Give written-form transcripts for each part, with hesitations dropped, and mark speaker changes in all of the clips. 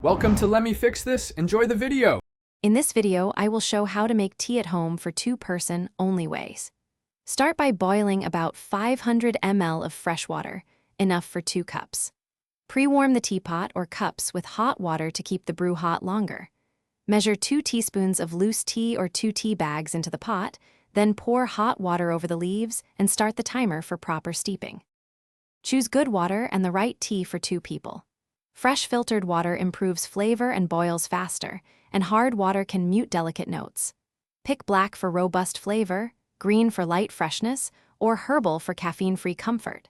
Speaker 1: Welcome to Let Me Fix This. Enjoy the video.
Speaker 2: In this video, I will show how to make tea at home for two-person only ways. Start by boiling about 500 ml of fresh water, enough for 2 cups. Pre-warm the teapot or cups with hot water to keep the brew hot longer. Measure 2 teaspoons of loose tea or 2 tea bags into the pot, then pour hot water over the leaves and start the timer for proper steeping. Choose good water and the right tea for 2 people. Fresh filtered water improves flavor and boils faster, and hard water can mute delicate notes. Pick black for robust flavor, green for light freshness, or herbal for caffeine-free comfort.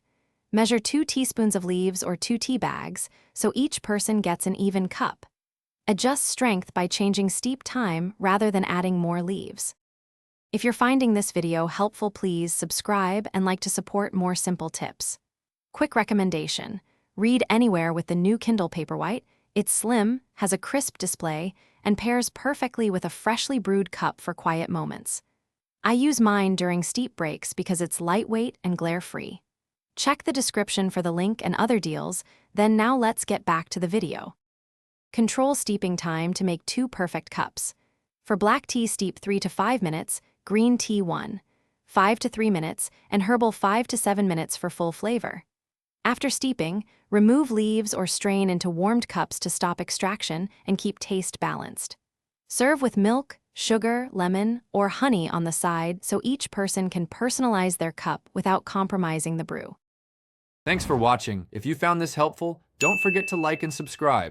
Speaker 2: Measure 2 teaspoons of leaves or 2 tea bags, so each person gets an even cup. Adjust strength by changing steep time rather than adding more leaves. If you're finding this video helpful, please subscribe and like to support more simple tips. Quick recommendation. Read anywhere with the new Kindle Paperwhite. It's slim, has a crisp display, and pairs perfectly with a freshly brewed cup for quiet moments. I use mine during steep breaks because it's lightweight and glare-free. Check the description for the link and other deals, then now let's get back to the video. Control steeping time to make 2 perfect cups. For black tea, steep 3 to 5 minutes, green tea 5 to 3 minutes, and herbal 5 to 7 minutes for full flavor. After steeping, remove leaves or strain into warmed cups to stop extraction and keep taste balanced. Serve with milk, sugar, lemon, or honey on the side so each person can personalize their cup without compromising the brew.
Speaker 1: Thanks for watching. If you found this helpful, don't forget to like and subscribe.